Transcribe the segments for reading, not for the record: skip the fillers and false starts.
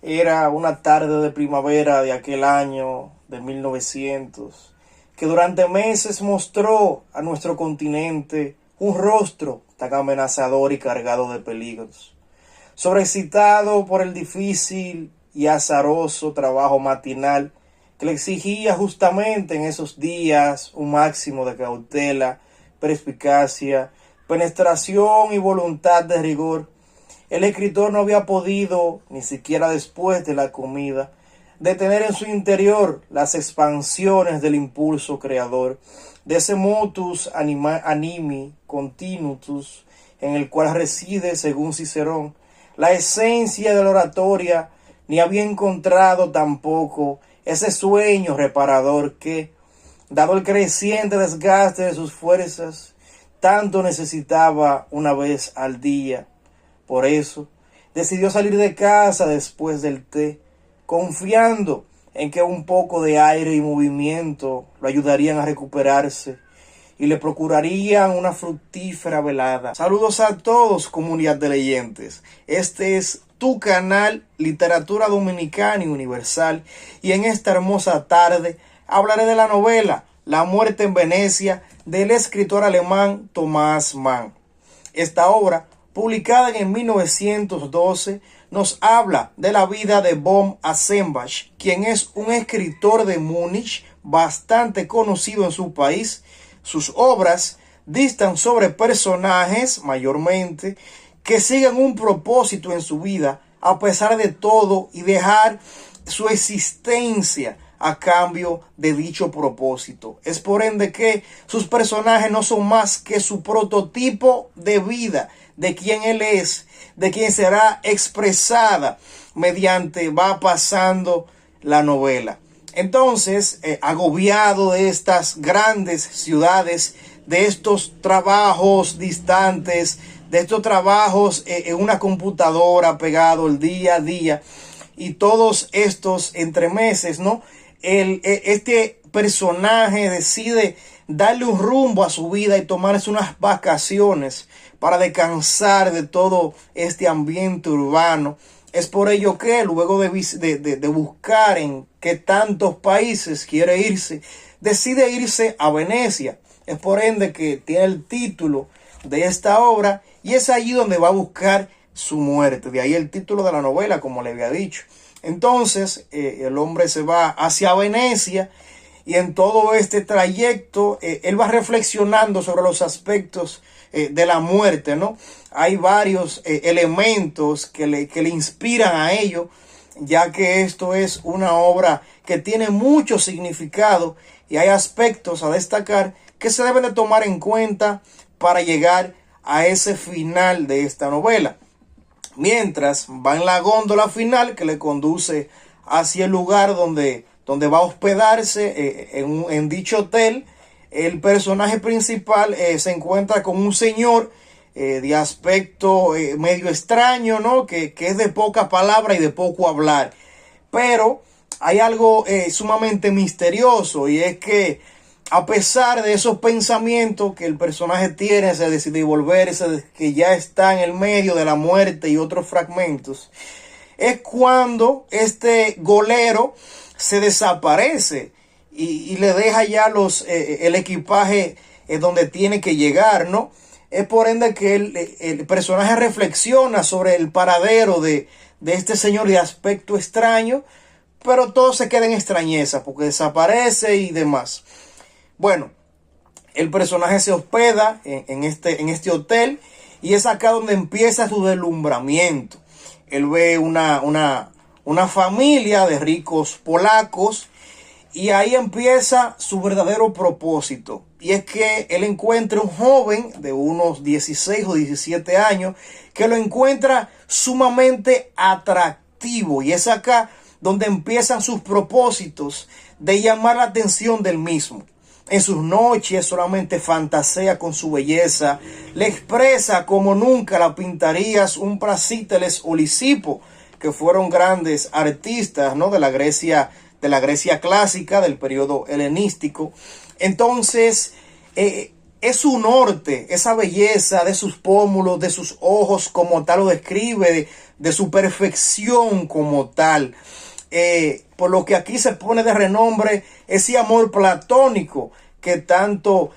Era una tarde de primavera de aquel año de 1900, que durante meses mostró a nuestro continente un rostro tan amenazador y cargado de peligros. Sobreexcitado por el difícil y azaroso trabajo matinal que le exigía justamente en esos días un máximo de cautela, perspicacia, penetración y voluntad de rigor, el escritor no había podido, ni siquiera después de la comida, detener en su interior las expansiones del impulso creador, de ese motus animi continutus en el cual reside, según Cicerón, la esencia de la oratoria, ni había encontrado tampoco ese sueño reparador que, dado el creciente desgaste de sus fuerzas, tanto necesitaba una vez al día. Por eso, decidió salir de casa después del té, confiando en que un poco de aire y movimiento lo ayudarían a recuperarse y le procurarían una fructífera velada. Saludos a todos, comunidad de leyentes. Este es tu canal Literatura Dominicana y Universal, y en esta hermosa tarde hablaré de la novela La muerte en Venecia del escritor alemán Thomas Mann. Esta obra, publicada en 1912, nos habla de la vida de von Aschenbach, quien es un escritor de Múnich bastante conocido en su país. Sus obras distan sobre personajes, mayormente, que siguen un propósito en su vida a pesar de todo y dejar su existencia a cambio de dicho propósito. Es por ende que sus personajes no son más que su prototipo de vida, de quien él es, de quien será expresada mediante va pasando la novela. Entonces, agobiado de estas grandes ciudades, de estos trabajos distantes, de estos trabajos en una computadora pegado el día a día y todos estos entremeses, ¿no? Este personaje decide darle un rumbo a su vida y tomarse unas vacaciones para descansar de todo este ambiente urbano. Es por ello que luego de buscar en qué tantos países quiere irse, decide irse a Venecia. Es por ende que tiene el título de esta obra y es allí donde va a buscar su muerte. De ahí el título de la novela, como le había dicho. Entonces el hombre se va hacia Venecia y en todo este trayecto él va reflexionando sobre los aspectos de la muerte, ¿no? Hay varios elementos que le inspiran a ello, ya que esto es una obra que tiene mucho significado y hay aspectos a destacar que se deben de tomar en cuenta para llegar a ese final de esta novela. Mientras va en la góndola final que le conduce hacia el lugar donde va a hospedarse en dicho hotel, el personaje principal se encuentra con un señor de aspecto medio extraño, ¿no? Que es de poca palabra y de poco hablar. Pero hay algo sumamente misterioso, y es que a pesar de esos pensamientos que el personaje tiene, se decide volverse, que ya está en el medio de la muerte y otros fragmentos, es cuando este golero se desaparece y le deja ya el equipaje donde tiene que llegar, ¿no? Es por ende que el personaje reflexiona sobre el paradero de este señor de aspecto extraño, pero todo se queda en extrañeza porque desaparece y demás. Bueno, el personaje se hospeda en este hotel y es acá donde empieza su deslumbramiento. Él ve una familia de ricos polacos y ahí empieza su verdadero propósito. Y es que él encuentra un joven de unos 16 o 17 años que lo encuentra sumamente atractivo. Y es acá donde empiezan sus propósitos de llamar la atención del mismo. En sus noches solamente fantasea con su belleza, le expresa como nunca la pintarías un Praxíteles o Lisipo, que fueron grandes artistas, ¿no? de la Grecia clásica, del periodo helenístico. Entonces, él es su norte, esa belleza de sus pómulos, de sus ojos como tal lo describe, de su perfección como tal. Por lo que aquí se pone de renombre ese amor platónico que tanto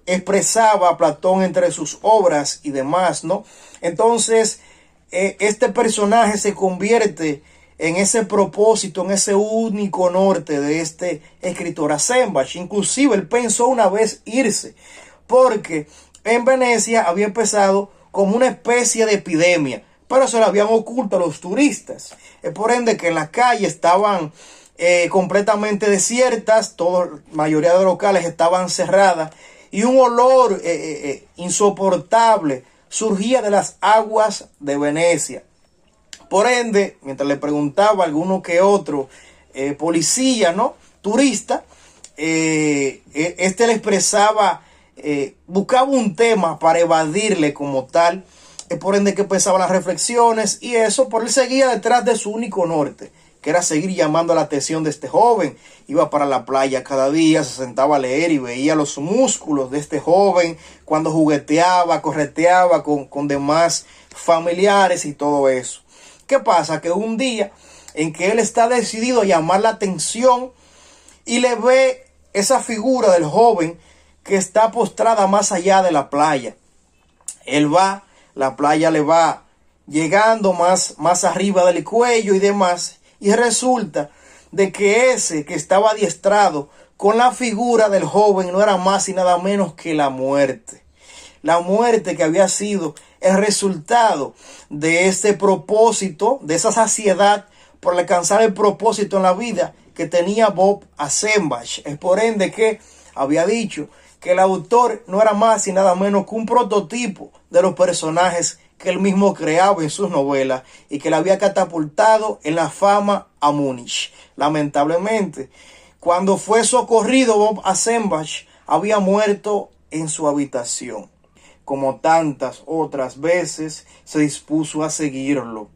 expresaba Platón entre sus obras y demás, ¿no? Entonces, este personaje se convierte en ese propósito, en ese único norte de este escritor Asenbach. Inclusive él pensó una vez irse, porque en Venecia había empezado como una especie de epidemia, pero se lo habían oculto a los turistas. Es por ende que en las calles estaban completamente desiertas, la mayoría de los locales estaban cerradas, y un olor insoportable surgía de las aguas de Venecia. Por ende, mientras le preguntaba a alguno que otro policía, ¿no?, turista, este le expresaba, buscaba un tema para evadirle como tal. Por ende que empezaba las reflexiones y eso, por él seguía detrás de su único norte, que era seguir llamando la atención de este joven. Iba para la playa cada día, se sentaba a leer y veía los músculos de este joven cuando jugueteaba, correteaba con demás familiares y todo eso. ¿Qué pasa? Que un día en que él está decidido a llamar la atención y le ve esa figura del joven que está postrada más allá de la playa. Él va, la playa le va llegando más arriba del cuello y demás, y resulta de que ese que estaba adiestrado con la figura del joven no era más y nada menos que la muerte. La muerte que había sido el resultado de ese propósito, de esa saciedad por alcanzar el propósito en la vida que tenía Bob Asenbach. Es por ende que había dicho que el autor no era más y nada menos que un prototipo de los personajes que él mismo creaba en sus novelas y que le había catapultado en la fama a Múnich. Lamentablemente, cuando fue socorrido, Bob Asenbach había muerto en su habitación. Como tantas otras veces, se dispuso a seguirlo.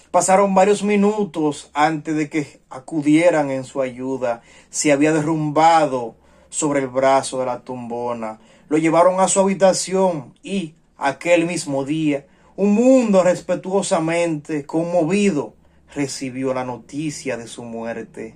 Pasaron varios minutos antes de que acudieran en su ayuda. Se había derrumbado sobre el brazo de la tumbona. Lo llevaron a su habitación y, aquel mismo día, un mundo respetuosamente conmovido recibió la noticia de su muerte.